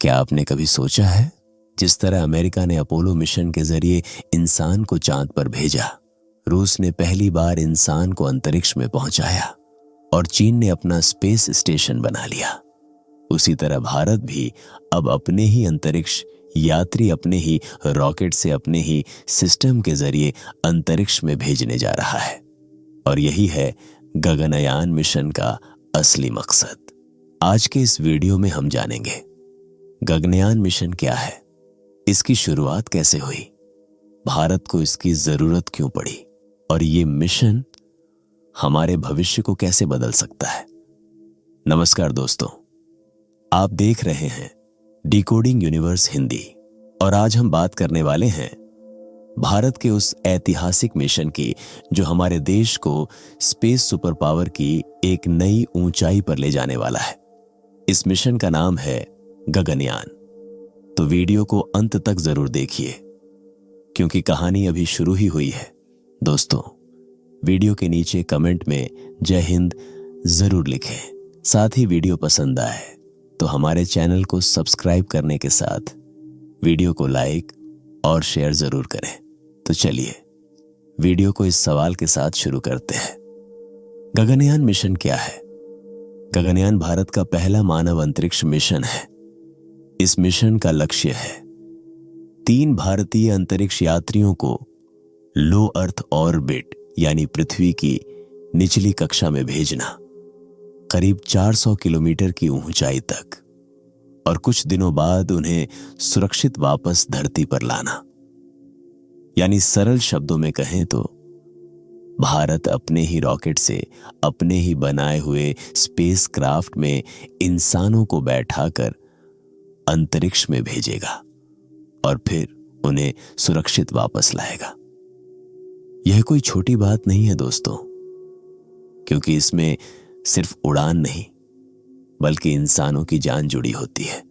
क्या आपने कभी सोचा है, जिस तरह अमेरिका ने अपोलो मिशन के जरिए इंसान को चांद पर भेजा, रूस ने पहली बार इंसान को अंतरिक्ष में पहुंचाया और चीन ने अपना स्पेस स्टेशन बना लिया, उसी तरह भारत भी अब अपने ही अंतरिक्ष यात्री अपने ही रॉकेट से अपने ही सिस्टम के जरिए अंतरिक्ष में भेजने जा रहा है। और यही है गगनयान मिशन का असली मकसद। आज के इस वीडियो में हम जानेंगे गगनयान मिशन क्या है, इसकी शुरुआत कैसे हुई, भारत को इसकी जरूरत क्यों पड़ी और ये मिशन हमारे भविष्य को कैसे बदल सकता है। नमस्कार दोस्तों, आप देख रहे हैं डिकोडिंग यूनिवर्स हिंदी और आज हम बात करने वाले हैं भारत के उस ऐतिहासिक मिशन की जो हमारे देश को स्पेस सुपर पावर की एक नई ऊंचाई पर ले जाने वाला है। इस मिशन का नाम है गगनयान। तो वीडियो को अंत तक जरूर देखिए क्योंकि कहानी अभी शुरू ही हुई है। दोस्तों, वीडियो के नीचे कमेंट में जय हिंद जरूर लिखें। साथ ही वीडियो पसंद आए तो हमारे चैनल को सब्सक्राइब करने के साथ वीडियो को लाइक और शेयर जरूर करें। तो चलिए वीडियो को इस सवाल के साथ शुरू करते हैं। गगनयान मिशन क्या है? गगनयान भारत का पहला मानव अंतरिक्ष मिशन है। इस मिशन का लक्ष्य है 3 भारतीय अंतरिक्ष यात्रियों को लो अर्थ ऑर्बिट यानी पृथ्वी की निचली कक्षा में भेजना, करीब 400 किलोमीटर की ऊंचाई तक, और कुछ दिनों बाद उन्हें सुरक्षित वापस धरती पर लाना। यानी सरल शब्दों में कहें तो भारत अपने ही रॉकेट से अपने ही बनाए हुए स्पेस क्राफ्ट में इंसानों को बैठाकर अंतरिक्ष में भेजेगा और फिर उन्हें सुरक्षित वापस लाएगा। यह कोई छोटी बात नहीं है दोस्तों, क्योंकि इसमें सिर्फ उड़ान नहीं बल्कि इंसानों की जान जुड़ी होती है।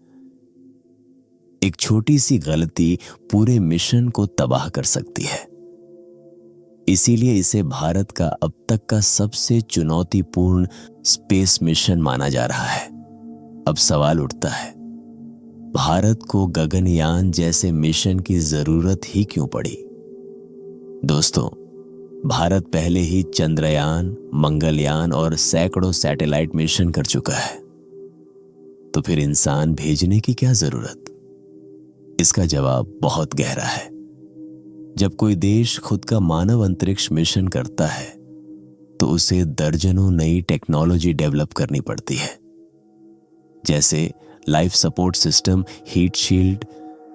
एक छोटी सी गलती पूरे मिशन को तबाह कर सकती है। इसीलिए इसे भारत का अब तक का सबसे चुनौतीपूर्ण स्पेस मिशन माना जा रहा है। अब सवाल उठता है, भारत को गगनयान जैसे मिशन की जरूरत ही क्यों पड़ी? दोस्तों, भारत पहले ही चंद्रयान, मंगलयान और सैकड़ों सैटेलाइट मिशन कर चुका है। तो फिर इंसान भेजने की क्या जरूरत? इसका जवाब बहुत गहरा है। जब कोई देश खुद का मानव अंतरिक्ष मिशन करता है तो उसे दर्जनों नई टेक्नोलॉजी डेवलप करनी पड़ती है, जैसे life support system, heat shield,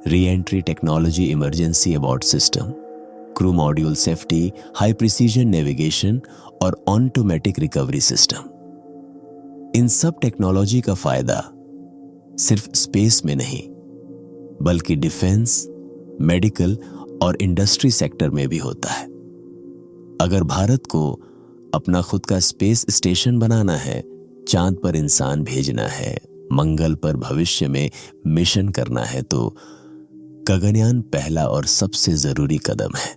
re entry technology, emergency abort system, crew module safety, high precision navigation और ऑटोमेटिक रिकवरी सिस्टम। इन सब टेक्नोलॉजी का फायदा सिर्फ स्पेस में नहीं बल्कि डिफेंस, मेडिकल और इंडस्ट्री सेक्टर में भी होता है। अगर भारत को अपना खुद का स्पेस स्टेशन बनाना है, चांद पर इंसान भेजना है, मंगल पर भविष्य में मिशन करना है, तो गगनयान पहला और सबसे जरूरी कदम है।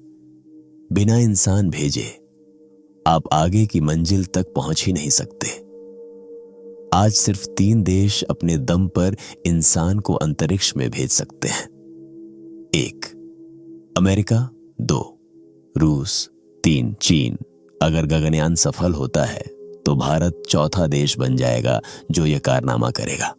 बिना इंसान भेजे आप आगे की मंजिल तक पहुंच ही नहीं सकते। आज सिर्फ 3 देश अपने दम पर इंसान को अंतरिक्ष में भेज सकते हैं। 1 अमेरिका, 2 रूस, 3 चीन। अगर गगनयान सफल होता है तो भारत चौथा देश बन जाएगा जो यह कारनामा करेगा।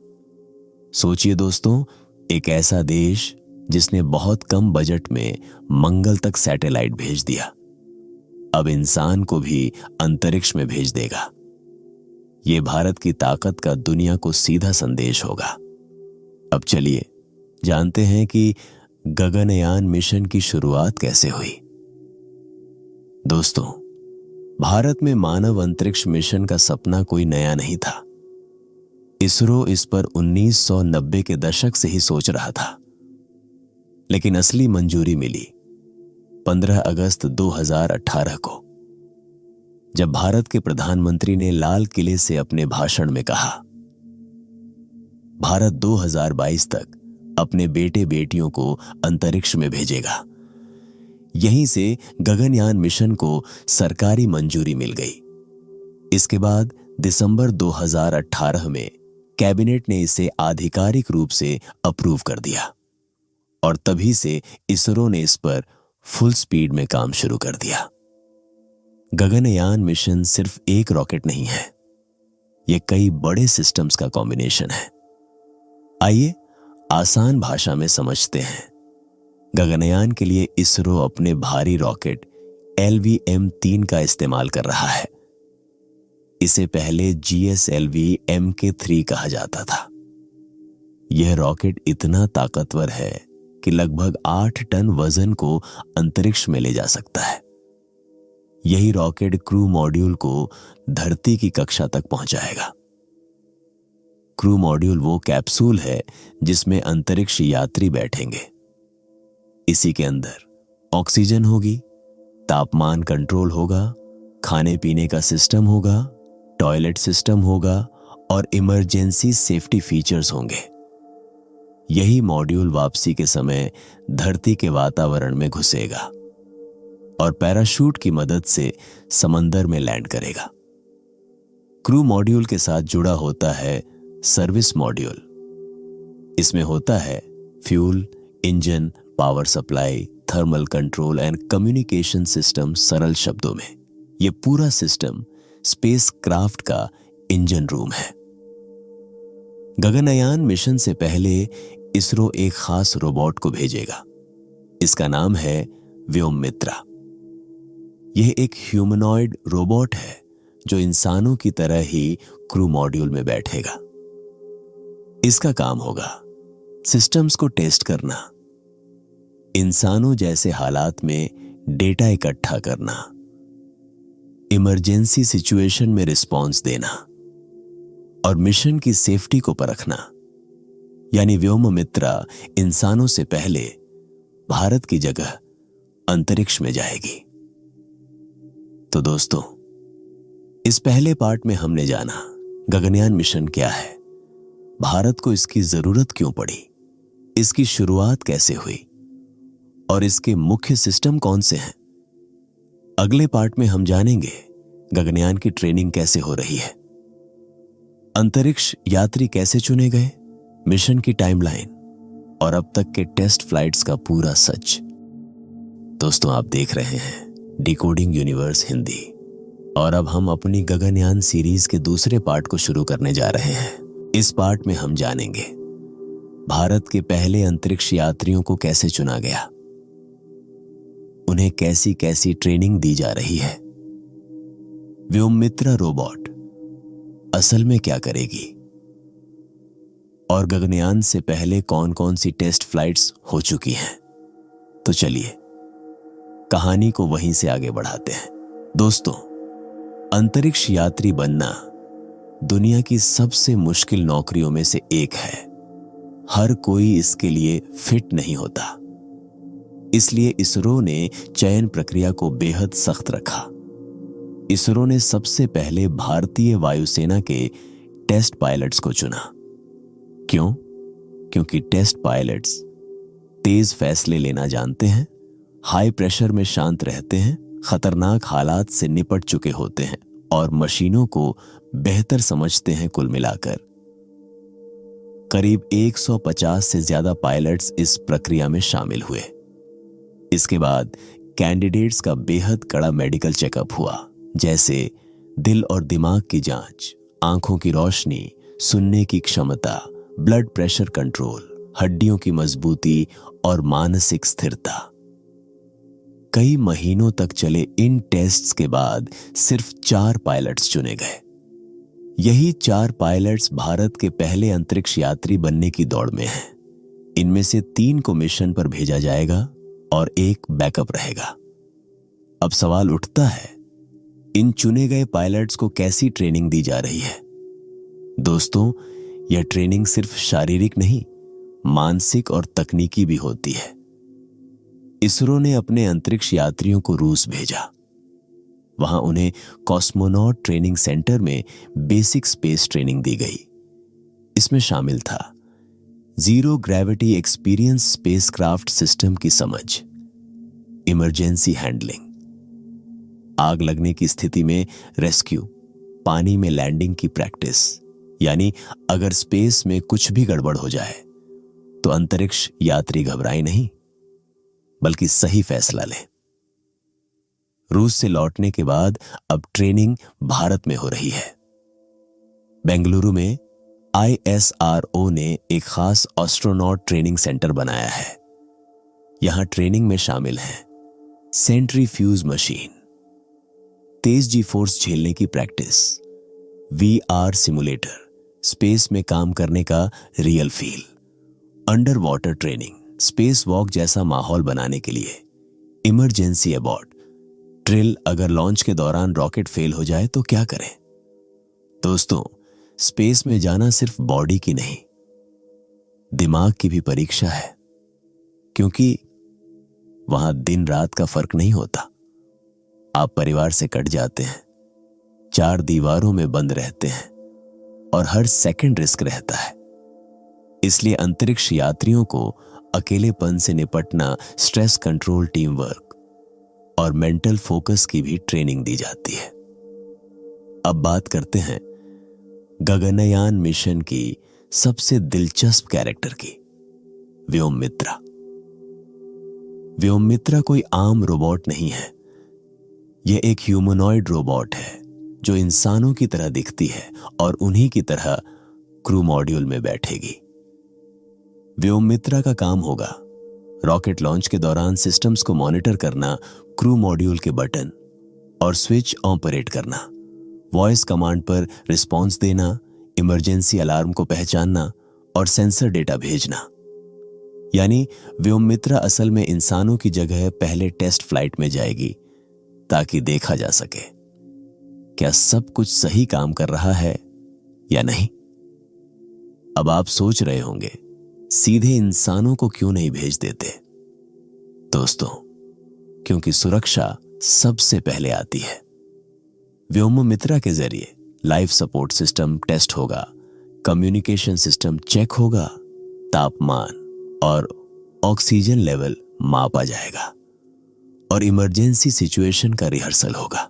सोचिए दोस्तों, एक ऐसा देश जिसने बहुत कम बजट में मंगल तक सैटेलाइट भेज दिया, अब इंसान को भी अंतरिक्ष में भेज देगा। यह भारत की ताकत का दुनिया को सीधा संदेश होगा। अब चलिए जानते हैं कि गगनयान मिशन की शुरुआत कैसे हुई। दोस्तों, भारत में मानव अंतरिक्ष मिशन का सपना कोई नया नहीं था। इसरो इस पर 1990 के दशक से ही सोच रहा था, लेकिन असली मंजूरी मिली 15 अगस्त 2018 को, जब भारत के प्रधानमंत्री ने लाल किले से अपने भाषण में कहा, भारत 2022 तक अपने बेटे बेटियों को अंतरिक्ष में भेजेगा। यहीं से गगनयान मिशन को सरकारी मंजूरी मिल गई। इसके बाद दिसंबर 2018 में कैबिनेट ने इसे आधिकारिक रूप से अप्रूव कर दिया और तभी से इसरो ने इस पर फुल स्पीड में काम शुरू कर दिया। गगनयान मिशन सिर्फ एक रॉकेट नहीं है, यह कई बड़े सिस्टम्स का कॉम्बिनेशन है। आइए आसान भाषा में समझते हैं। गगनयान के लिए इसरो अपने भारी रॉकेट LV-M3 का इस्तेमाल कर रहा है। इसे पहले GSLV Mk3 कहा जाता था। यह रॉकेट इतना ताकतवर है कि लगभग 8 टन वजन को अंतरिक्ष में ले जा सकता है। यही रॉकेट क्रू मॉड्यूल को धरती की कक्षा तक पहुंचाएगा। क्रू मॉड्यूल वो कैप्सूल है जिसमें अंतरिक्ष यात्री बैठेंगे। इसी के अंदर ऑक्सीजन होगी, तापमान कंट्रोल होगा, खाने पीने का सिस्टम होगा, टॉयलेट सिस्टम होगा और इमरजेंसी सेफ्टी फीचर्स होंगे। यही मॉड्यूल वापसी के समय धरती के वातावरण में घुसेगा और पैराशूट की मदद से समंदर में लैंड करेगा। क्रू मॉड्यूल के साथ जुड़ा होता है सर्विस मॉड्यूल। इसमें होता है fuel, engine, power supply, thermal control and communication system. सरल शब्दों में यह पूरा सिस्टम स्पेस क्राफ्ट का इंजन रूम है। गगनयान मिशन से पहले इसरो एक खास रोबोट को भेजेगा। इसका नाम है व्योममित्रा। यह एक ह्यूमनॉइड रोबोट है जो इंसानों की तरह ही क्रू मॉड्यूल में बैठेगा। इसका काम होगा सिस्टम्स को टेस्ट करना, इंसानों जैसे हालात में डेटा इकट्ठा करना, इमरजेंसी सिचुएशन में रिस्पॉन्स देना और मिशन की सेफ्टी को परखना। यानी व्योममित्रा इंसानों से पहले भारत की जगह अंतरिक्ष में जाएगी। तो दोस्तों, इस पहले पार्ट में हमने जाना गगनयान मिशन क्या है, भारत को इसकी जरूरत क्यों पड़ी, इसकी शुरुआत कैसे हुई और इसके मुख्य सिस्टम कौन से हैं। अगले पार्ट में हम जानेंगे गगनयान की ट्रेनिंग कैसे हो रही है, अंतरिक्ष यात्री कैसे चुने गए, मिशन की टाइमलाइन और अब तक के टेस्ट फ्लाइट्स का पूरा सच। दोस्तों, आप देख रहे हैं डिकोडिंग यूनिवर्स हिंदी और अब हम अपनी गगनयान सीरीज के दूसरे पार्ट को शुरू करने जा रहे हैं। इस पार्ट में हम जानेंगे भारत के पहले अंतरिक्ष यात्रियों को कैसे चुना गया, उन्हें कैसी कैसी ट्रेनिंग दी जा रही है, व्योममित्रा रोबोट असल में क्या करेगी और गगनयान से पहले कौन कौन सी टेस्ट फ्लाइट्स हो चुकी हैं। तो चलिए कहानी को वहीं से आगे बढ़ाते हैं। दोस्तों, अंतरिक्ष यात्री बनना दुनिया की सबसे मुश्किल नौकरियों में से एक है। हर कोई इसके लिए फिट नहीं होता। इसलिए इसरो ने चयन प्रक्रिया को बेहद सख्त रखा। इसरो ने सबसे पहले भारतीय वायुसेना के टेस्ट पायलट्स को चुना। क्यों? क्योंकि टेस्ट पायलट्स तेज फैसले लेना जानते हैं, हाई प्रेशर में शांत रहते हैं, खतरनाक हालात से निपट चुके होते हैं और मशीनों को बेहतर समझते हैं। कुल मिलाकर करीब 150 से ज्यादा पायलट्स इस प्रक्रिया में शामिल हुए। इसके बाद कैंडिडेट्स का बेहद कड़ा मेडिकल चेकअप हुआ, जैसे दिल और दिमाग की जांच, आंखों की रोशनी, सुनने की क्षमता, ब्लड प्रेशर कंट्रोल, हड्डियों की मजबूती और मानसिक स्थिरता। कई महीनों तक चले इन टेस्ट्स के बाद सिर्फ 4 पायलट्स चुने गए। यही 4 पायलट्स भारत के पहले अंतरिक्ष यात्री बनने की दौड़ में हैं। इनमें से 3 को मिशन पर भेजा जाएगा और 1 बैकअप रहेगा। अब सवाल उठता है, इन चुने गए पायलट्स को कैसी ट्रेनिंग दी जा रही है? दोस्तों, यह ट्रेनिंग सिर्फ शारीरिक नहीं, मानसिक और तकनीकी भी होती है। इसरो ने अपने अंतरिक्ष यात्रियों को रूस भेजा। वहां उन्हें कॉस्मोनॉट ट्रेनिंग सेंटर में बेसिक स्पेस ट्रेनिंग दी गई। इसमें शामिल था zero gravity experience spacecraft system की समझ, इमरजेंसी हैंडलिंग, आग लगने की स्थिति में रेस्क्यू, पानी में लैंडिंग की प्रैक्टिस, यानी अगर स्पेस में कुछ भी गड़बड़ हो जाए तो अंतरिक्ष यात्री घबराए नहीं, बल्कि सही फैसला ले। रूस से लौटने के बाद अब ट्रेनिंग भारत में हो रही है। बेंगलुरु में ISRO ने एक खास एस्ट्रोनॉट ट्रेनिंग सेंटर बनाया है। यहां ट्रेनिंग में शामिल हैं सेंट्रीफ्यूज मशीन, तेज जी फोर्स झेलने की प्रैक्टिस, VR सिमुलेटर, स्पेस में काम करने का real feel, under water training, space walk जैसा माहौल बनाने के लिए, इमरजेंसी अबॉर्ड, ड्रिल, अगर लॉन्च के दौरान रॉकेट फेल हो जाए तो क्या करें। दोस्तों, स्पेस में जाना सिर्फ बॉडी की नहीं, दिमाग की भी परीक्षा है, क्योंकि वहां दिन रात का फर्क नहीं होता। आप परिवार से कट जाते हैं, 4 दीवारों में बंद रहते हैं और हर सेकंड रिस्क रहता है। इसलिए अंतरिक्ष यात्रियों को अकेलेपन से निपटना, स्ट्रेस कंट्रोल, टीम वर्क और मेंटल फोकस की भी ट्रेनिंग दी जाती है। अब बात करते हैं गगनयान मिशन की सबसे दिलचस्प कैरेक्टर की, व्योममित्रा। व्योममित्रा कोई आम रोबोट नहीं है। यह एक ह्यूमनॉइड रोबोट है जो इंसानों की तरह दिखती है और उन्हीं की तरह क्रू मॉड्यूल में बैठेगी। व्योममित्रा का काम होगा रॉकेट लॉन्च के दौरान सिस्टम्स को मॉनिटर करना, क्रू मॉड्यूल के बटन और स्विच ऑपरेट करना, वॉइस कमांड पर रिस्पॉन्स देना, इमरजेंसी अलार्म को पहचानना और सेंसर डेटा भेजना। यानी व्योममित्रा असल में इंसानों की जगह पहले टेस्ट फ्लाइट में जाएगी ताकि देखा जा सके क्या सब कुछ सही काम कर रहा है या नहीं। अब आप सोच रहे होंगे, सीधे इंसानों को क्यों नहीं भेज देते? दोस्तों, क्योंकि सुरक्षा सबसे पहले आती है। व्योममित्रा के जरिए लाइफ सपोर्ट सिस्टम टेस्ट होगा, कम्युनिकेशन सिस्टम चेक होगा, तापमान और ऑक्सीजन लेवल मापा जाएगा और इमरजेंसी सिचुएशन का रिहर्सल होगा।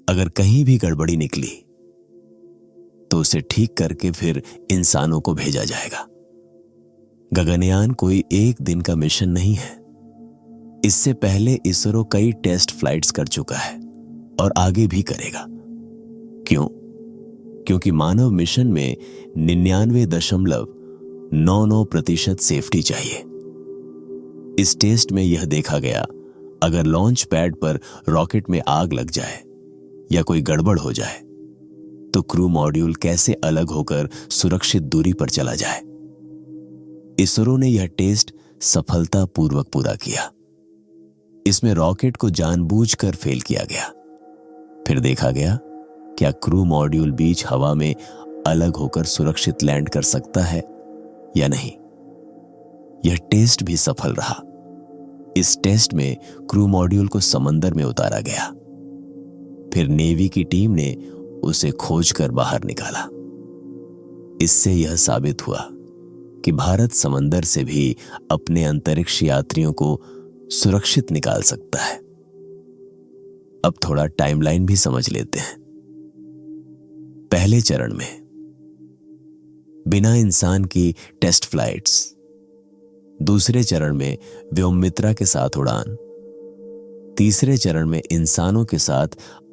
अगर कहीं भी गड़बड़ी निकली तो उसे ठीक करके फिर इंसानों को भेजा जाएगा। गगनयान कोई एक दिन का मिशन नहीं है। इससे पहले इसरो कई टेस्ट फ्लाइट्स कर चुका है और आगे भी करेगा। क्यों? क्योंकि मानव मिशन में 99.99% सेफ्टी चाहिए। इस टेस्ट में यह देखा गया, अगर लॉन्च पैड पर रॉकेट में आग लग जाए या कोई गड़बड़ हो जाए तो क्रू मॉड्यूल कैसे अलग होकर सुरक्षित दूरी पर चला जाए। इसरो ने यह टेस्ट सफलतापूर्वक पूरा किया। इसमें रॉकेट को जानबूझकर फेल किया गया। फिर देखा गया क्या क्रू मॉड्यूल बीच हवा में अलग होकर सुरक्षित लैंड कर सकता है या नहीं। यह टेस्ट भी सफल रहा। इस टेस्ट में क्रू मॉड्यूल को समंदर में उतारा गया। फिर नेवी की टीम ने उसे खोजकर बाहर निकाला। इससे यह साबित हुआ कि भारत समंदर से भी अपने अंतरिक्ष यात्रियों को सुरक्षित निकाल सकता है। अब थोड़ा टाइमलाइन भी समझ लेते हैं। पहले चरण में बिना इंसान की टेस्ट फ्लाइट्स, दूसरे चरण में व्योममित्रा के साथ उड़ान, तीसरे चरण में इंसानों के साथ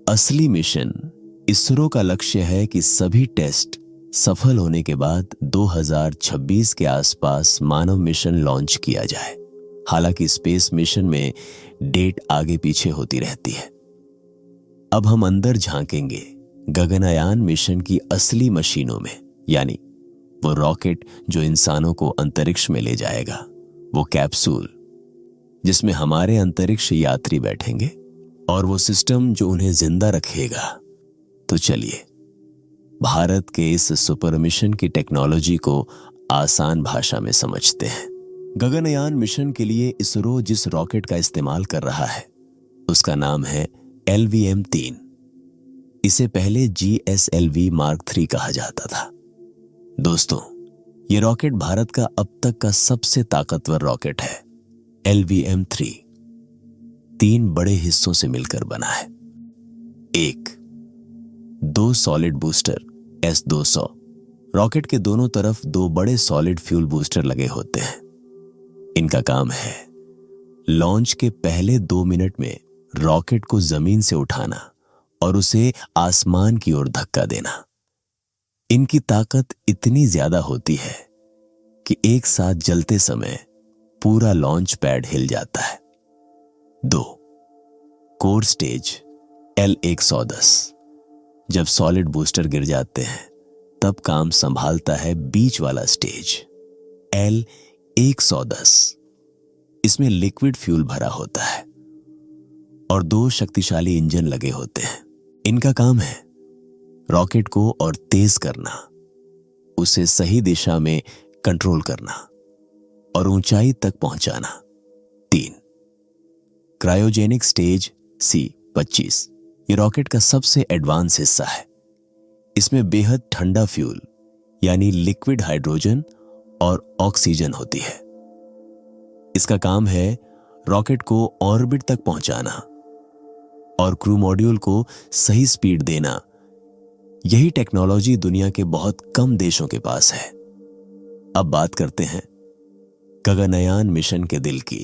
असली मिशन। इसरो का लक्ष्य है कि सभी टेस्ट सफल होने के बाद 2026 के आसपास मानव मिशन लॉन्च किया जाए। हालांकि स्पेस मिशन में डेट आगे पीछे होती रहती है। अब हम अंदर झांकेंगे गगनयान मिशन की असली मशीनों में, यानी वो रॉकेट जो इंसानों को अंतरिक्ष में ले जाएगा, वो कैप्सूल जिसमें हमारे अंतरिक्ष यात्री बैठेंगे और वो सिस्टम जो उन्हें जिंदा रखेगा। तो चलिए भारत के इस सुपर मिशन की टेक्नोलॉजी को आसान भाषा में समझते हैं। गगनयान मिशन के लिए इसरो जिस रॉकेट का इस्तेमाल कर रहा है उसका नाम है LVM-3। इसे पहले GSLV Mark III कहा जाता था। दोस्तों, यह रॉकेट भारत का अब तक का सबसे ताकतवर रॉकेट है। LVM-3 3 बड़े हिस्सों से मिलकर बना है। 1, 2 सॉलिड बूस्टर S-200। रॉकेट के दोनों तरफ दो बड़े सॉलिड फ्यूल बूस्टर लगे होते हैं। इनका काम है लॉन्च के पहले 2 मिनट में रॉकेट को जमीन से उठाना और उसे आसमान की ओर धक्का देना। इनकी ताकत इतनी ज्यादा होती है कि एक साथ जलते समय पूरा लॉन्च पैड हिल जाता है। 2. Core stage L-110। जब सॉलिड बूस्टर गिर जाते हैं तब काम संभालता है बीच वाला स्टेज L-110। इसमें लिक्विड फ्यूल भरा होता है और 2 शक्तिशाली इंजन लगे होते हैं। इनका काम है रॉकेट को और तेज करना, उसे सही दिशा में कंट्रोल करना और ऊंचाई तक पहुंचाना। 3. Cryogenic stage C-25। ये रॉकेट का सबसे एडवांस हिस्सा है। इसमें बेहद ठंडा फ्यूल यानी लिक्विड हाइड्रोजन और ऑक्सीजन होती है। इसका काम है रॉकेट को ऑर्बिट तक पहुंचाना और क्रू मॉड्यूल को सही स्पीड देना। यही टेक्नोलॉजी दुनिया के बहुत कम देशों के पास है। अब बात करते हैं गगनयान मिशन के दिल की,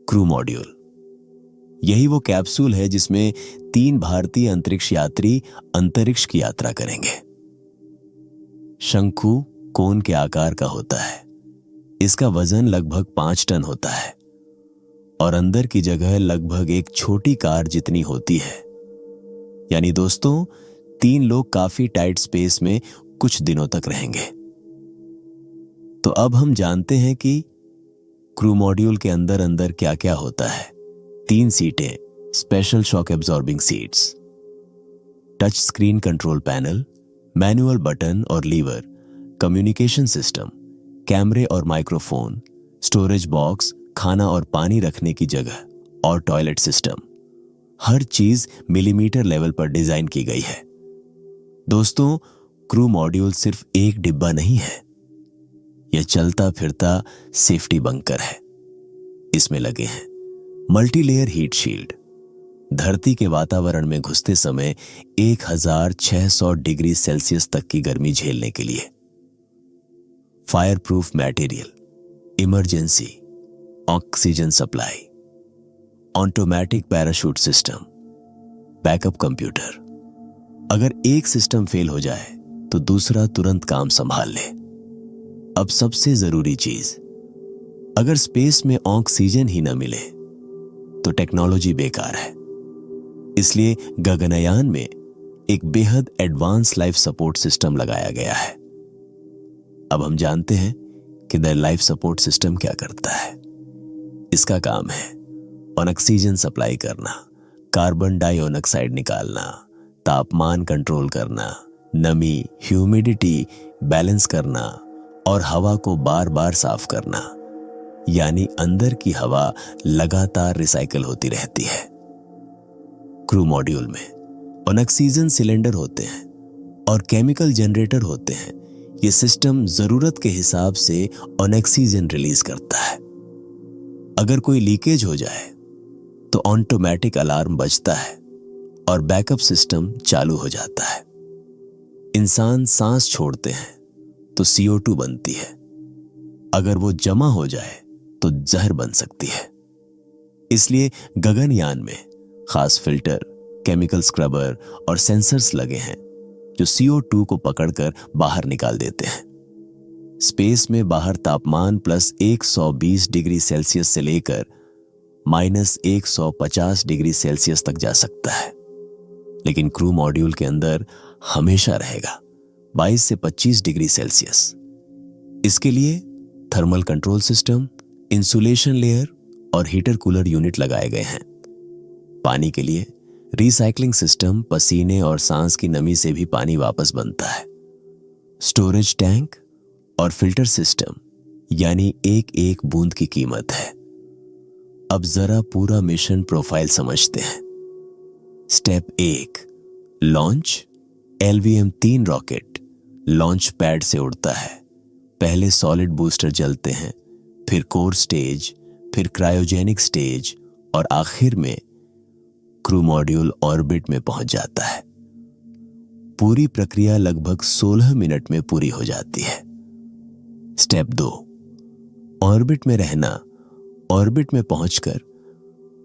क्रू मॉड्यूल। यही वो कैप्सूल है जिसमें 3 भारतीय अंतरिक्ष यात्री अंतरिक्ष की यात्रा करेंगे। शंकु कोन के आकार का होता है। इसका वजन लगभग 5 टन होता है और अंदर की जगह लगभग एक छोटी कार जितनी होती है। यानी दोस्तों 3 लोग काफी टाइट स्पेस में कुछ दिनों तक रहेंगे। तो अब हम जानते हैं कि क्रू मॉड्यूल के अंदर अंदर क्या क्या होता है। 3 सीटें, special shock absorbing seats, touch screen control panel, manual button और लीवर, कम्युनिकेशन सिस्टम, कैमरे और माइक्रोफोन, स्टोरेज बॉक्स, खाना और पानी रखने की जगह और टॉयलेट सिस्टम। हर चीज मिलीमीटर लेवल पर डिजाइन की गई है। दोस्तों, क्रू मॉड्यूल सिर्फ एक डिब्बा नहीं है, यह चलता फिरता सेफ्टी बंकर है। इसमें लगे हैं मल्टीलेयर हीट शील्ड, धरती के वातावरण में घुसते समय 1600 डिग्री सेल्सियस तक की गर्मी झेलने के लिए, fire proof material, emergency oxygen supply, automatic parachute system, backup computer. अगर एक सिस्टम फेल हो जाए तो दूसरा तुरंत काम संभाल ले। अब सबसे जरूरी चीज, अगर स्पेस में ऑक्सीजन ही न मिले तो टेक्नोलॉजी बेकार है। इसलिए गगनयान में एक बेहद एडवांस लाइफ सपोर्ट सिस्टम लगाया गया है। अब हम जानते हैं कि द लाइफ सपोर्ट सिस्टम क्या करता है। इसका काम है ऑक्सीजन सप्लाई करना, कार्बन डाइऑक्साइड निकालना, तापमान कंट्रोल करना, नमी ह्यूमिडिटी बैलेंस करना और हवा को बार बार साफ करना। यानी अंदर की हवा लगातार रिसाइकल होती रहती है। क्रू मॉड्यूल में ऑक्सीजन सिलेंडर होते हैं और केमिकल जनरेटर होते हैं। यह सिस्टम जरूरत के हिसाब से ऑक्सीजन रिलीज करता है। अगर कोई लीकेज हो जाए तो ऑटोमेटिक अलार्म बजता है और बैकअप सिस्टम चालू हो जाता है। इंसान सांस छोड़ते हैं तो CO2 बनती है। अगर वो जमा हो जाए तो जहर बन सकती है। इसलिए गगनयान में खास फिल्टर, केमिकल स्क्रबर और सेंसर्स लगे हैं जो CO2 को पकड़कर बाहर निकाल देते हैं। स्पेस में बाहर तापमान +120 डिग्री सेल्सियस से लेकर -150 डिग्री सेल्सियस तक जा सकता है, लेकिन क्रू मॉड्यूल के अंदर हमेशा रहेगा 22 से 25 डिग्री सेल्सियस। इसके लिए thermal control system, insulation layer और हीटर कूलर यूनिट लगाए गए हैं। पानी के लिए रिसाइकलिंग सिस्टम, पसीने और सांस की नमी से भी पानी वापस बनता है। स्टोरेज टैंक और फिल्टर सिस्टम, यानी एक एक बूंद की कीमत है। अब जरा पूरा मिशन प्रोफाइल समझते हैं। Step 1, launch. LVM-3 rocket launch pad से उड़ता है। पहले सॉलिड बूस्टर जलते हैं, फिर कोर स्टेज, फिर क्रायोजेनिक स्टेज और आखिर में क्रू मॉड्यूल ऑर्बिट में पहुंच जाता है। पूरी प्रक्रिया लगभग 16 मिनट में पूरी हो जाती है। स्टेप 2, ऑर्बिट में रहना। ऑर्बिट में पहुंचकर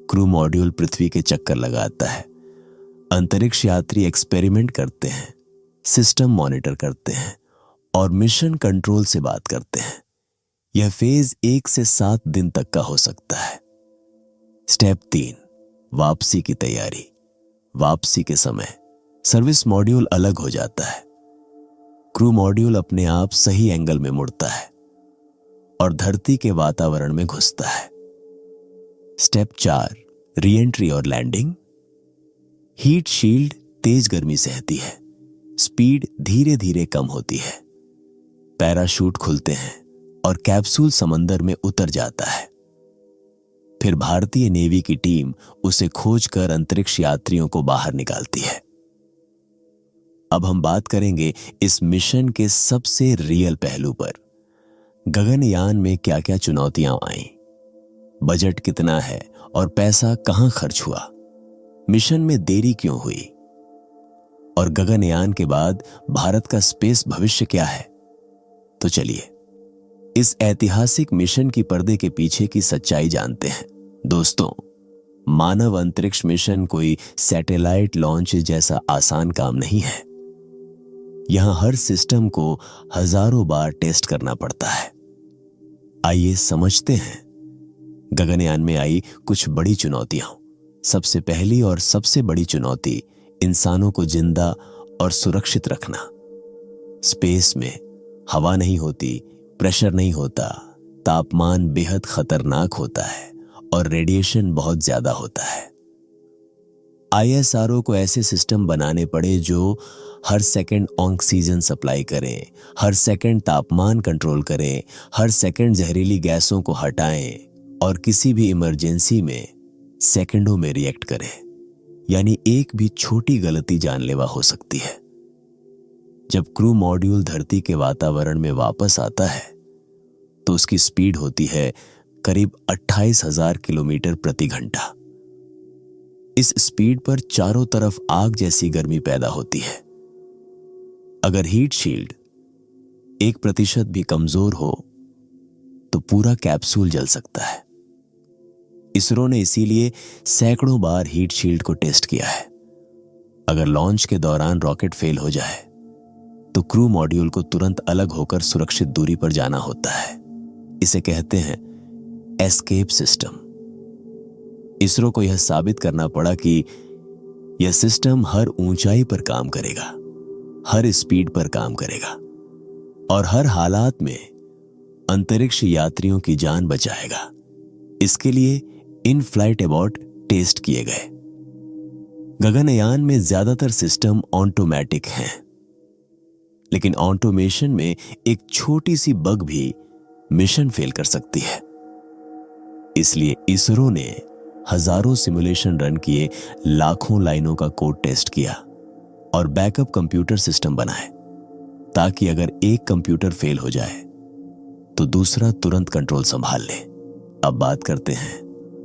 क्रू मॉड्यूल पृथ्वी के चक्कर लगाता है। अंतरिक्ष यात्री एक्सपेरिमेंट करते हैं, सिस्टम मॉनिटर करते हैं और मिशन कंट्रोल से बात करते हैं। यह फेज 1 से 7 दिन तक का हो सकता है। स्टेप 3, वापसी की तैयारी। वापसी के समय सर्विस मॉड्यूल अलग हो जाता है। क्रू मॉड्यूल अपने आप सही एंगल में मुड़ता है और धरती के वातावरण में घुसता है। स्टेप 4, रीएंट्री और लैंडिंग। हीट शील्ड तेज गर्मी सहती है, स्पीड धीरे धीरे कम होती है। पैराशूट खुलते हैं और कैप्सूल समंदर में उतर जाता है। फिर भारतीय नेवी की टीम उसे खोजकर अंतरिक्ष यात्रियों को बाहर निकालती है। अब हम बात करेंगे इस मिशन के सबसे रियल पहलू पर। गगनयान में क्या क्या चुनौतियां आईं, बजट कितना है और पैसा कहां खर्च हुआ, मिशन में देरी क्यों हुई, और गगनयान के बाद भारत का स्पेस भविष्य क्या है। तो चलिए इस ऐतिहासिक मिशन की पर्दे के पीछे की सच्चाई जानते हैं। दोस्तों, मानव अंतरिक्ष मिशन कोई सैटेलाइट लॉन्च जैसा आसान काम नहीं है। यहां हर सिस्टम को हजारों बार टेस्ट करना पड़ता है। आइए समझते हैं गगनयान में आई कुछ बड़ी चुनौतियां। सबसे पहली और सबसे बड़ी चुनौती इंसानों को जिंदा और सुरक्षित रखना। स्पेस में हवा नहीं होती, प्रेशर नहीं होता, तापमान बेहद खतरनाक होता है और रेडिएशन बहुत ज्यादा होता है। ISRO को ऐसे सिस्टम बनाने पड़े जो हर सेकंड ऑक्सीजन सप्लाई करें, हर सेकंड तापमान कंट्रोल करें, हर सेकंड जहरीली गैसों को हटाएं और किसी भी इमरजेंसी में सेकंडों में रिएक्ट करें। यानी एक भी छोटी गलती जानलेवा हो सकती है। जब क्रू मॉड्यूल धरती के वातावरण में वापस आता है तो उसकी स्पीड होती है करीब 28,000 किलोमीटर प्रति घंटा। इस स्पीड पर चारों तरफ आग जैसी गर्मी पैदा होती है। अगर हीट शील्ड 1% भी कमजोर हो तो पूरा कैप्सूल जल सकता है। इसरो ने इसीलिए सैकड़ों बार हीट शील्ड को टेस्ट किया है। अगर लॉन्च के दौरान रॉकेट फेल हो जाए तो क्रू मॉड्यूल को तुरंत अलग होकर सुरक्षित दूरी पर जाना होता है। इसे कहते हैं एस्केप सिस्टम। इसरो को यह साबित करना पड़ा कि यह सिस्टम हर ऊंचाई पर काम करेगा, हर स्पीड पर काम करेगा और हर हालात में अंतरिक्ष यात्रियों की जान बचाएगा। इसके लिए इन फ्लाइट एबॉर्ट टेस्ट किए गए। गगनयान में ज्यादातर सिस्टम ऑटोमेटिक हैं, लेकिन ऑटोमेशन में एक छोटी सी बग भी मिशन फेल कर सकती है। इसलिए इसरो ने हजारों सिमुलेशन रन किए, लाखों लाइनों का कोड टेस्ट किया और बैकअप कंप्यूटर सिस्टम बनाए ताकि अगर एक कंप्यूटर फेल हो जाए तो दूसरा तुरंत कंट्रोल संभाल ले। अब बात करते हैं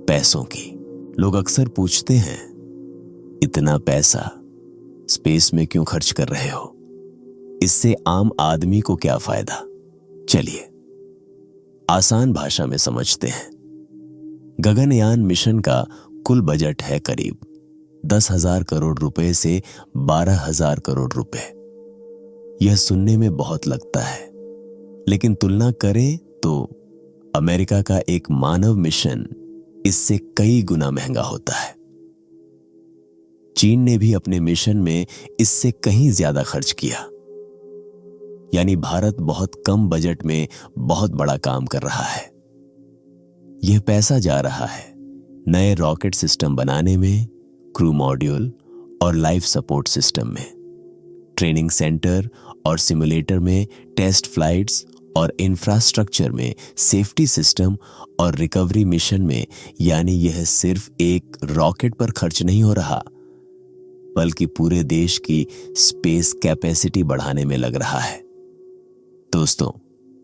पैसों की। लोग अक्सर पूछते हैं, इतना पैसा स्पेस में क्यों खर्च कर रहे हो? इससे आम आदमी को क्या फायदा? चलिए आसान भाषा में समझते हैं। गगनयान मिशन का कुल बजट है करीब 10,000 करोड़ रुपए से 12,000 करोड़ रुपए। यह सुनने में बहुत लगता है, लेकिन तुलना करें तो अमेरिका का एक मानव मिशन इससे कई गुना महंगा होता है। चीन ने भी अपने मिशन में इससे कहीं ज्यादा खर्च किया। यानी भारत बहुत कम बजट में बहुत बड़ा काम कर रहा है। यह पैसा जा रहा है नए रॉकेट सिस्टम बनाने में, क्रू मॉड्यूल और लाइफ सपोर्ट सिस्टम में, ट्रेनिंग सेंटर और सिमुलेटर में, टेस्ट फ्लाइट्स और इंफ्रास्ट्रक्चर में, सेफ्टी सिस्टम और रिकवरी मिशन में। यानी यह सिर्फ एक रॉकेट पर खर्च नहीं हो रहा, बल्कि पूरे देश की स्पेस कैपेसिटी बढ़ाने में लग रहा है। दोस्तों,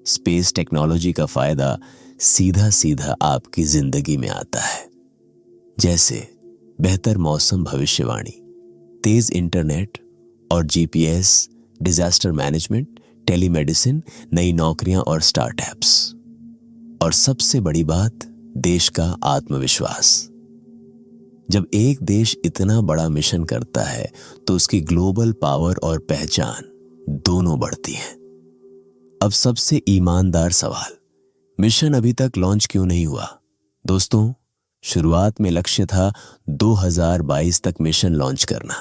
स्पेस टेक्नोलॉजी का फायदा सीधा सीधा आपकी जिंदगी में आता है, जैसे बेहतर मौसम भविष्यवाणी, तेज इंटरनेट और जीपीएस, डिजास्टर मैनेजमेंट, टेलीमेडिसिन, नई नौकरियां और स्टार्टअप्स। और सबसे बड़ी बात, देश का आत्मविश्वास। जब एक देश इतना बड़ा मिशन करता है तो उसकी ग्लोबल पावर और पहचान दोनों बढ़ती हैं। अब सबसे ईमानदार सवाल, मिशन अभी तक लॉन्च क्यों नहीं हुआ? दोस्तों, शुरुआत में लक्ष्य था 2022 तक मिशन लॉन्च करना,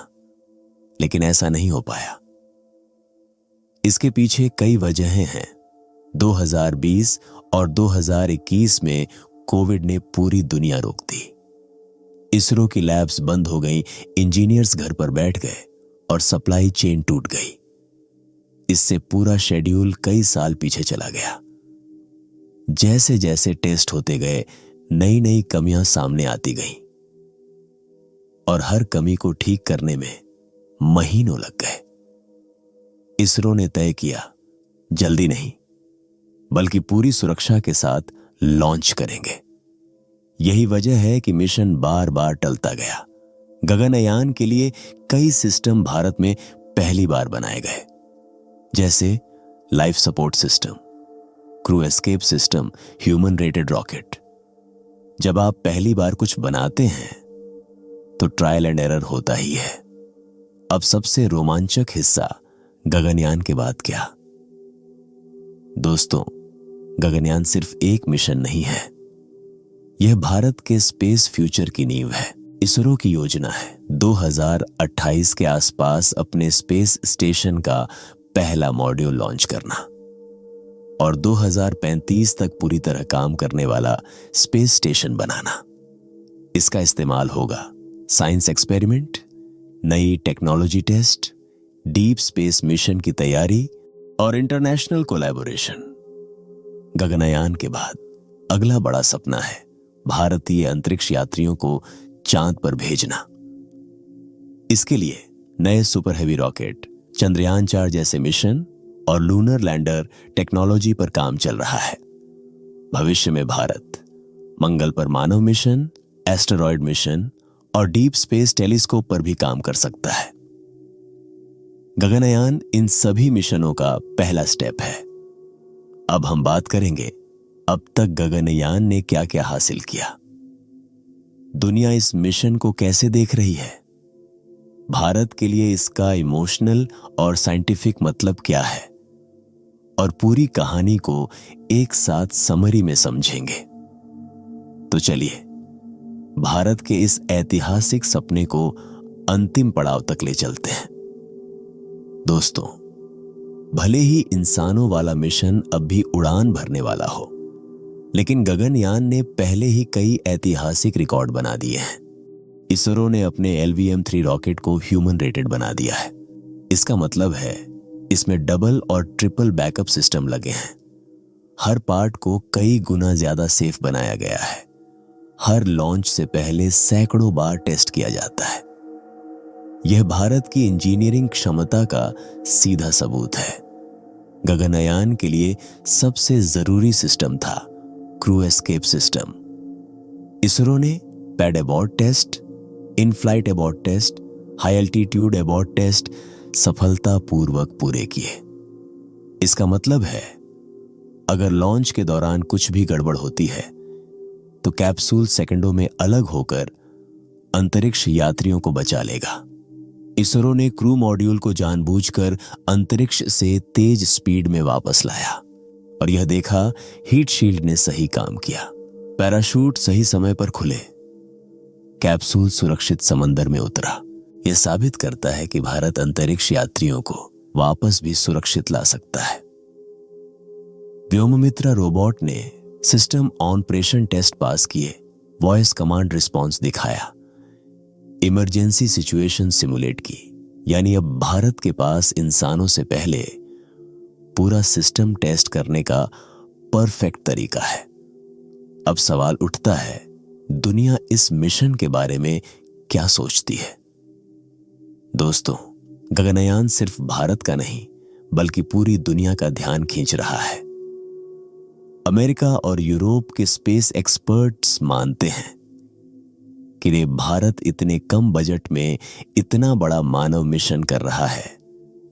लेकिन ऐसा नहीं हो पाया। इसके पीछे कई वजहें हैं। 2020 और 2021 में कोविड ने पूरी दुनिया रोक दी। इसरो की लैब्स बंद हो गई, इंजीनियर्स घर पर बैठ गए और सप्लाई चेन टूट गई। इससे पूरा शेड्यूल कई साल पीछे चला गया। जैसे जैसे टेस्ट होते गए, नई नई कमियां सामने आती गईं और हर कमी को ठीक करने में महीनों लग गए। इसरो ने तय किया, जल्दी नहीं बल्कि पूरी सुरक्षा के साथ लॉन्च करेंगे। यही वजह है कि मिशन बार बार टलता गया। गगनयान के लिए कई सिस्टम भारत में पहली बार बनाए गए, जैसे life support system, crew escape system, human rated rocket. जब आप पहली बार कुछ बनाते हैं तो ट्रायल एंड एरर होता ही है। अब सबसे रोमांचक हिस्सा, गगनयान के बाद क्या? दोस्तों, गगनयान सिर्फ एक मिशन नहीं है, यह भारत के स्पेस फ्यूचर की नींव है। इसरो की योजना है 2028 के आसपास अपने स्पेस स्टेशन का पहला मॉड्यूल लॉन्च करना और 2035 तक पूरी तरह काम करने वाला स्पेस स्टेशन बनाना। इसका इस्तेमाल होगा साइंस एक्सपेरिमेंट, नई technology test, deep space mission की तैयारी और इंटरनेशनल कोलैबोरेशन। गगनयान के बाद अगला बड़ा सपना है भारतीय अंतरिक्ष यात्रियों को चांद पर भेजना। इसके लिए नए सुपर हेवी रॉकेट, चंद्रयान 4 जैसे मिशन और लूनर लैंडर टेक्नोलॉजी पर काम चल रहा है। भविष्य में भारत मंगल पर मानव मिशन, एस्टेरॉयड मिशन और डीप स्पेस टेलीस्कोप पर भी काम कर सकता है। गगनयान इन सभी मिशनों का पहला स्टेप है। अब हम बात करेंगे अब तक गगनयान ने क्या क्या हासिल किया। दुनिया इस मिशन को कैसे देख रही है? भारत के लिए इसका इमोशनल और साइंटिफिक मतलब क्या है? और पूरी कहानी को एक साथ समरी में समझेंगे। तो चलिए भारत के इस ऐतिहासिक सपने को अंतिम पड़ाव तक ले चलते हैं। दोस्तों, भले ही इंसानों वाला मिशन अब भी उड़ान भरने वाला हो, लेकिन गगनयान ने पहले ही कई ऐतिहासिक रिकॉर्ड बना दिए हैं। इसरो ने अपने LVM-3 रॉकेट को ह्यूमन रेटेड बना दिया है। इसका मतलब है इसमें डबल और ट्रिपल बैकअप सिस्टम लगे हैं। हर पार्ट को कई गुना ज्यादा सेफ बनाया गया है। हर लॉन्च से पहले सैकड़ों बार टेस्ट किया जाता है। यह भारत की इंजीनियरिंग क्षमता का सीधा सबूत है। गगनयान के लिए सबसे जरूरी सिस्टम था क्रू एस्केप सिस्टम। इसरो ने pad abort test, in flight abort test, high altitude abort test सफलतापूर्वक पूरे किए। इसका मतलब है अगर लॉन्च के दौरान कुछ भी गड़बड़ होती है तो कैप्सूल सेकंडों में अलग होकर अंतरिक्ष यात्रियों को बचा लेगा। इसरो ने क्रू मॉड्यूल को जानबूझकर अंतरिक्ष से तेज स्पीड में वापस लाया और यह देखा हीट शील्ड ने सही काम किया, पैराशूट सही समय पर खुले, कैप्सूल सुरक्षित समंदर में उतरा। यह साबित करता है कि भारत अंतरिक्ष यात्रियों को वापस भी सुरक्षित ला सकता है। व्योममित्रा रोबोट ने सिस्टम ऑपरेशन टेस्ट पास किए, वॉइस कमांड रिस्पॉन्स दिखाया, इमरजेंसी सिचुएशन सिमुलेट की। यानी अब भारत के पास इंसानों से पहले पूरा सिस्टम टेस्ट करने का परफेक्ट तरीका है। अब सवाल उठता है, दुनिया इस मिशन के बारे में क्या सोचती है? दोस्तों, गगनयान सिर्फ भारत का नहीं बल्कि पूरी दुनिया का ध्यान खींच रहा है। अमेरिका और यूरोप के स्पेस एक्सपर्ट्स मानते हैं कि भारत इतने कम बजट में इतना बड़ा मानव मिशन कर रहा है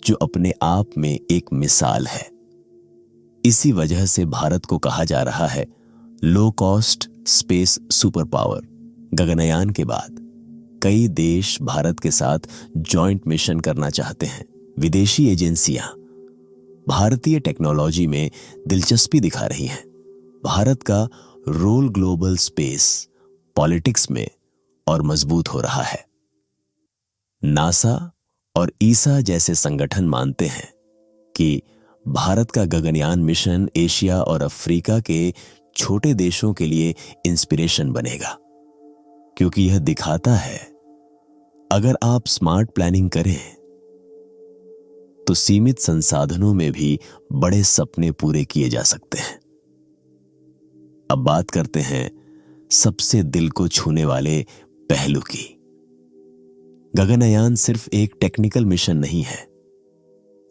जो अपने आप में एक मिसाल है। इसी वजह से भारत को कहा जा रहा है low cost space super power. Gaganyaan के बाद कई देश भारत के साथ जॉइंट मिशन करना चाहते हैं। विदेशी एजेंसियां भारतीय टेक्नोलॉजी में दिलचस्पी दिखा रही हैं। भारत का रोल ग्लोबल स्पेस पॉलिटिक्स में और मजबूत हो रहा है। नासा और ईसा जैसे संगठन मानते हैं कि भारत का गगनयान मिशन एशिया और अफ्रीका के छोटे देशों के लिए इंस्पिरेशन बनेगा, क्योंकि यह दिखाता है अगर आप स्मार्ट प्लानिंग करें तो सीमित संसाधनों में भी बड़े सपने पूरे किए जा सकते हैं। अब बात करते हैं सबसे दिल को छूने वाले पहलू की। गगनयान सिर्फ एक टेक्निकल मिशन नहीं है,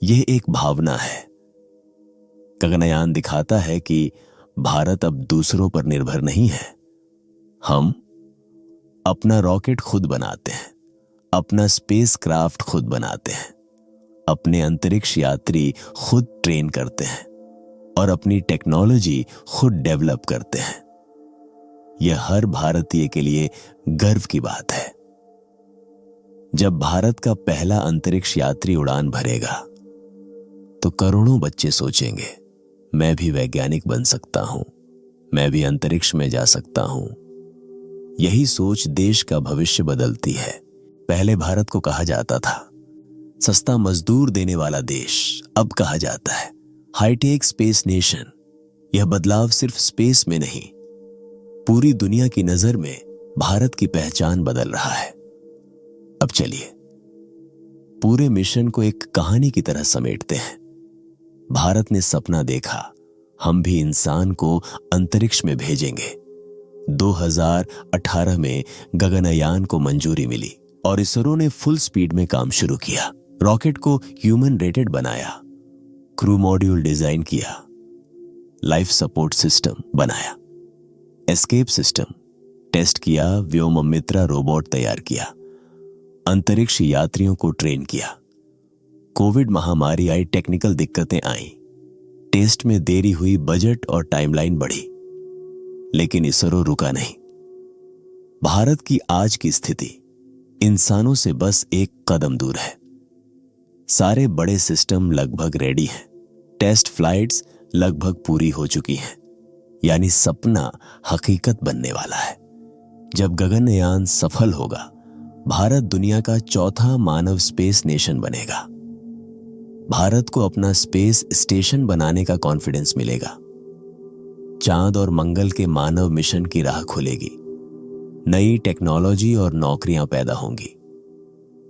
यह एक भावना है। गगनयान दिखाता है कि भारत अब दूसरों पर निर्भर नहीं है। हम अपना रॉकेट खुद बनाते हैं, अपना स्पेस क्राफ्ट खुद बनाते हैं, अपने अंतरिक्ष यात्री खुद ट्रेन करते हैं और अपनी टेक्नोलॉजी खुद डेवलप करते हैं। यह हर भारतीय के लिए गर्व की बात है। जब भारत का पहला अंतरिक्ष यात्री उड़ान भरेगा तो करोड़ों बच्चे सोचेंगे, मैं भी वैज्ञानिक बन सकता हूं, मैं भी अंतरिक्ष में जा सकता हूं। यही सोच देश का भविष्य बदलती है। पहले भारत को कहा जाता था सस्ता मजदूर देने वाला देश, अब कहा जाता है हाईटेक स्पेस नेशन। यह बदलाव सिर्फ स्पेस में नहीं, पूरी दुनिया की नजर में भारत की पहचान बदल रहा है। अब चलिए पूरे मिशन को एक कहानी की तरह समेटते हैं। भारत ने सपना देखा, हम भी इंसान को अंतरिक्ष में भेजेंगे। 2018 में गगनयान को मंजूरी मिली और इसरो ने फुल स्पीड में काम शुरू किया। रॉकेट को ह्यूमन रेटेड बनाया, क्रू मॉड्यूल डिजाइन किया, लाइफ सपोर्ट सिस्टम बनाया, एस्केप सिस्टम टेस्ट किया, व्योममित्रा रोबोट तैयार किया, अंतरिक्ष यात्रियों को ट्रेन किया। कोविड महामारी आई, टेक्निकल दिक्कतें आईं, टेस्ट में देरी हुई, बजट और टाइमलाइन बढ़ी, लेकिन इसरो रुका नहीं। भारत की आज की स्थिति इंसानों से बस एक कदम दूर है। सारे बड़े सिस्टम लगभग रेडी हैं, टेस्ट फ्लाइट्स लगभग पूरी हो चुकी हैं, यानी सपना हकीकत बनने वाला है। जब गगनयान सफल होगा, भारत दुनिया का चौथा मानव स्पेस नेशन बनेगा। भारत को अपना स्पेस स्टेशन बनाने का कॉन्फिडेंस मिलेगा। चांद और मंगल के मानव मिशन की राह खुलेगी, नई टेक्नोलॉजी और नौकरियां पैदा होंगी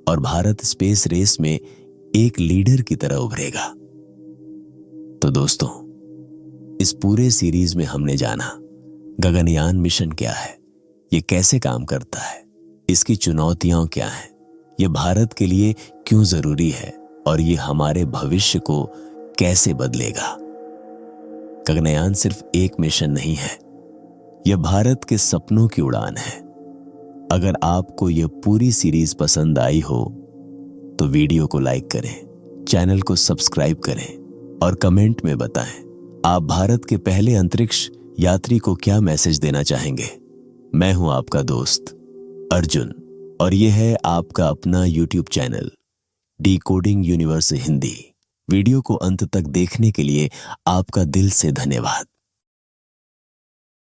और भारत स्पेस रेस में एक लीडर की तरह उभरेगा। तो दोस्तों, इस पूरे सीरीज में हमने जाना गगनयान मिशन क्या है, ये कैसे काम करता है, इसकी चुनौतियां क्या हैं, ये भारत के लिए क्यों जरूरी है और ये हमारे भविष्य को कैसे बदलेगा। गगनयान सिर्फ एक मिशन नहीं है, यह भारत के सपनों की उड़ान है। अगर आपको यह पूरी सीरीज पसंद आई हो तो वीडियो को लाइक करें, चैनल को सब्सक्राइब करें और कमेंट में बताएं आप भारत के पहले अंतरिक्ष यात्री को क्या मैसेज देना चाहेंगे। मैं हूं आपका दोस्त अर्जुन और यह है आपका अपना YouTube channel decoding universe Hindi. Video को अंत तक देखने के लिए आपका दिल से धन्यवाद।